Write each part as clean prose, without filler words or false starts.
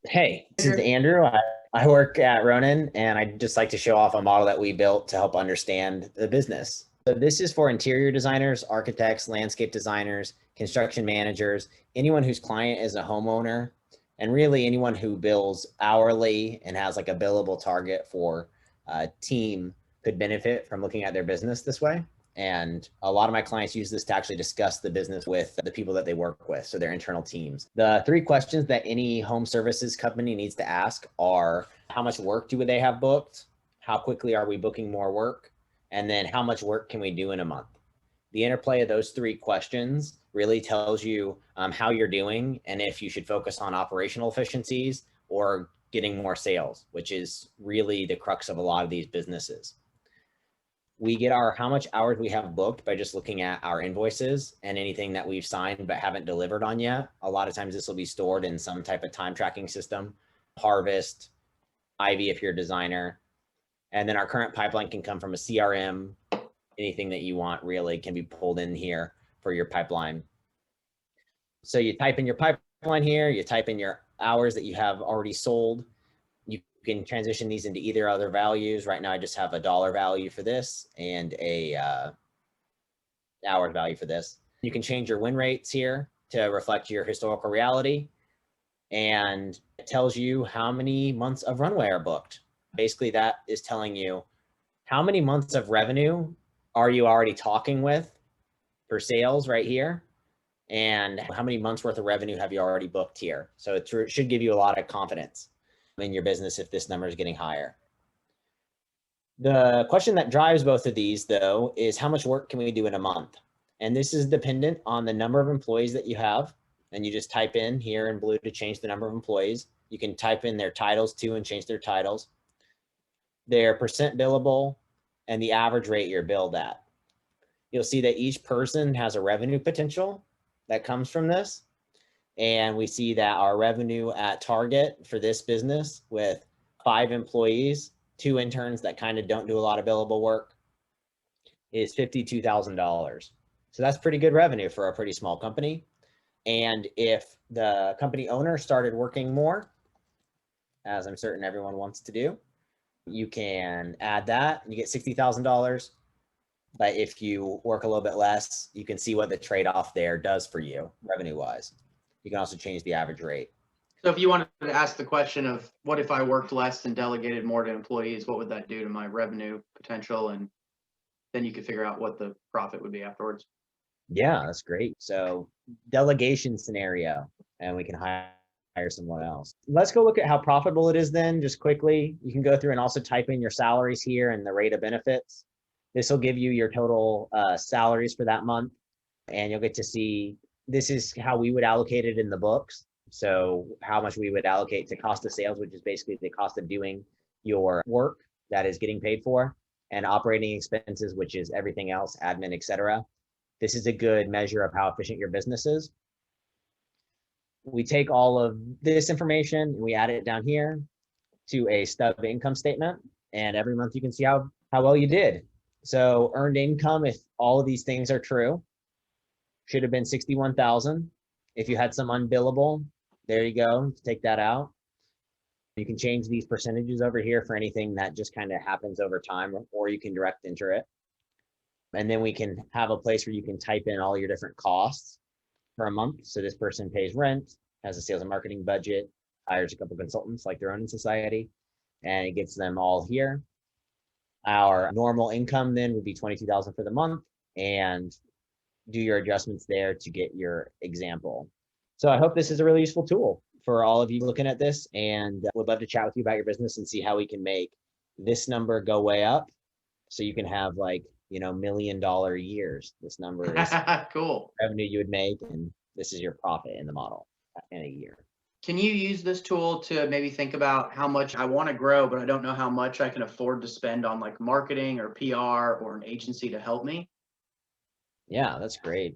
Hey, this is Andrew? Andrew. I work at Ronin, and I'd just like to show off a model that we built to help understand the business. So this is for interior designers, architects, landscape designers, construction managers, anyone whose client is a homeowner, and really anyone who bills hourly and has like a billable target for a team could benefit from looking at their business this way. And a lot of my clients use this to actually discuss the business with the people that they work with, so their internal teams. The three questions that any home services company needs to ask are: how much work do they have booked? How quickly are we booking more work? And then how much work can we do in a month? The interplay of those three questions really tells you how you're doing and if you should focus on operational efficiencies or getting more sales, which is really the crux of a lot of these businesses. We get our how much hours we have booked by just looking at our invoices and anything that we've signed but haven't delivered on yet. A lot of times this will be stored in some type of time tracking system, Harvest, Ivy if you're a designer. And then our current pipeline can come from a CRM. Anything that you want really can be pulled in here for your pipeline. So you type in your pipeline here, you type in your hours that you have already sold. You can transition these into either other values. Right now, I just have a dollar value for this and a hour value for this. You can change your win rates here to reflect your historical reality, and it tells you how many months of runway are booked. Basically, that is telling you how many months of revenue are you already talking with for sales right here, and how many months worth of revenue have you already booked here. So it should give you a lot of confidence in your business if this number is getting higher. The question that drives both of these, though, is how much work can we do in a month? And this is dependent on the number of employees that you have. And you just type in here in blue to change the number of employees. You can type in their titles too and change their titles, their percent billable, and the average rate you're billed at. You'll see that each person has a revenue potential that comes from this. And we see that our revenue at target for this business with 5 employees, 2 interns that kind of don't do a lot of billable work, is $52,000. So that's pretty good revenue for a pretty small company. And if the company owner started working more, as I'm certain everyone wants to do, you can add that and you get $60,000. But if you work a little bit less, you can see what the trade-off there does for you revenue wise. You can also change the average rate. So if you wanted to ask the question of what if I worked less and delegated more to employees, what would that do to my revenue potential? And then you could figure out what the profit would be afterwards. Yeah, that's great. So delegation scenario, and we can hire someone else. Let's go look at how profitable it is then, just quickly. You can go through and also type in your salaries here and the rate of benefits. This will give you your total salaries for that month, and you'll get to see this is how we would allocate it in the books. So how much we would allocate to cost of sales, which is basically the cost of doing your work that is getting paid for, and operating expenses, which is everything else, admin, etc. This is a good measure of how efficient your business is. We take all of this information and we add it down here to a stub income statement. And every month you can see how well you did. So earned income, if all of these things are true, should have been 61,000. If you had some unbillable, there you go, take that out. You can change these percentages over here for anything that just kind of happens over time, or you can direct enter it. And then we can have a place where you can type in all your different costs for a month. So this person pays rent, has a sales and marketing budget, hires a couple of consultants like their own society, and it gets them all here. Our normal income then would be 22,000 for the month, and do your adjustments there to get your example. So I hope this is a really useful tool for all of you looking at this, and would love to chat with you about your business and see how we can make this number go way up so you can have like, $1 million years. This number is Cool. revenue you would make, and this is your profit in the model in a year. Can you use this tool to maybe think about how much I want to grow, but I don't know how much I can afford to spend on like marketing or PR or an agency to help me? Yeah, that's great.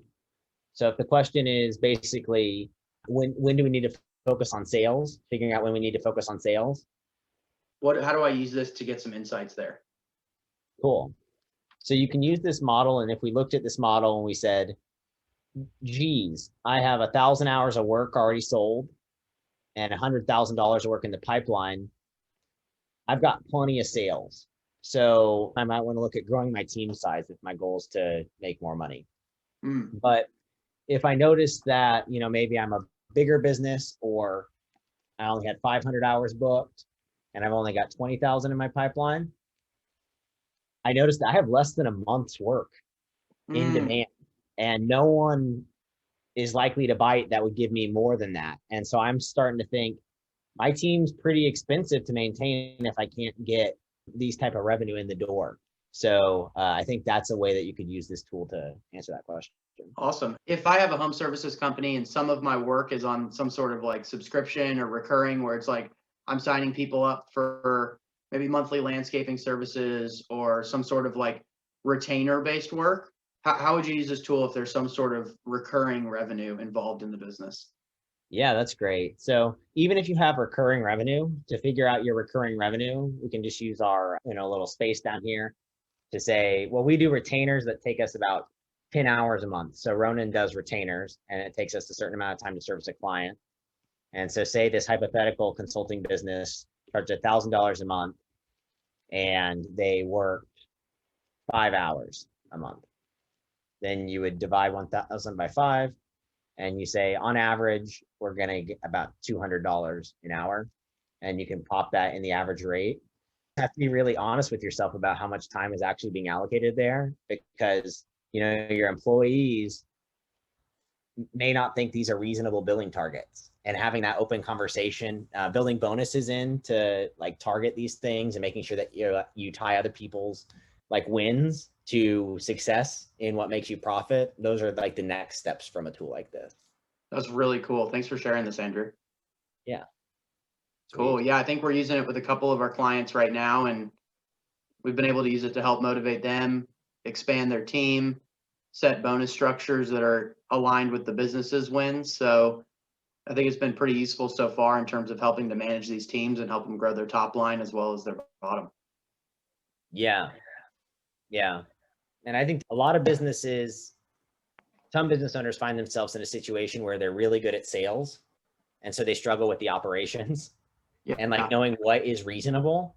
So if the question is basically when do we need to focus on sales, figuring out when we need to focus on sales. How do I use this to get some insights there? Cool. So you can use this model, and if we looked at this model and we said, geez, I have 1,000 hours of work already sold, and $100,000 of work in the pipeline, I've got plenty of sales. So I might want to look at growing my team size if my goal is to make more money. But if I notice that, maybe I'm a bigger business, or I only had 500 hours booked and I've only got 20,000 in my pipeline, I noticed that I have less than a month's work in demand, and no one is likely to bite that would give me more than that. And so I'm starting to think my team's pretty expensive to maintain if I can't get these type of revenue in the door. So I think that's a way that you could use this tool to answer that question. Awesome. If I have a home services company and some of my work is on some sort of like subscription or recurring, where it's like I'm signing people up for maybe monthly landscaping services or some sort of like retainer based work, how would you use this tool if there's some sort of recurring revenue involved in the business? Yeah, that's great. So even if you have recurring revenue, to figure out your recurring revenue, we can just use our, little space down here to say, well, we do retainers that take us about 10 hours a month. So Ronan does retainers, and it takes us a certain amount of time to service a client. And so say this hypothetical consulting business charges $1,000 a month, and they work 5 hours a month. Then you would divide 1,000 by 5, and you say, on average, we're going to get about $200 an hour, and you can pop that in the average rate. You have to be really honest with yourself about how much time is actually being allocated there, because your employees may not think these are reasonable billing targets. And having that open conversation, building bonuses in to like target these things, and making sure that you tie other people's like wins to success in what makes you profit. Those are like the next steps from a tool like this. That's really cool. Thanks for sharing this, Andrew. Yeah. Cool. Yeah, I think we're using it with a couple of our clients right now, and we've been able to use it to help motivate them, expand their team, set bonus structures that are aligned with the business's wins. So I think it's been pretty useful so far in terms of helping to manage these teams and help them grow their top line as well as their bottom. Yeah. Yeah. And I think a lot of businesses, some business owners find themselves in a situation where they're really good at sales, and so they struggle with the operations and like knowing what is reasonable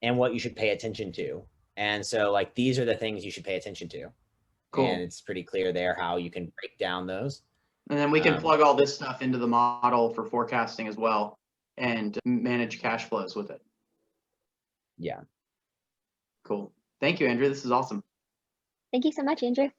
and what you should pay attention to. And so like these are the things you should pay attention to. Cool. And it's pretty clear there how you can break down those. And then we can plug all this stuff into the model for forecasting as well and manage cash flows with it. Yeah. Cool. Thank you, Andrew. This is awesome. Thank you so much, Andrew.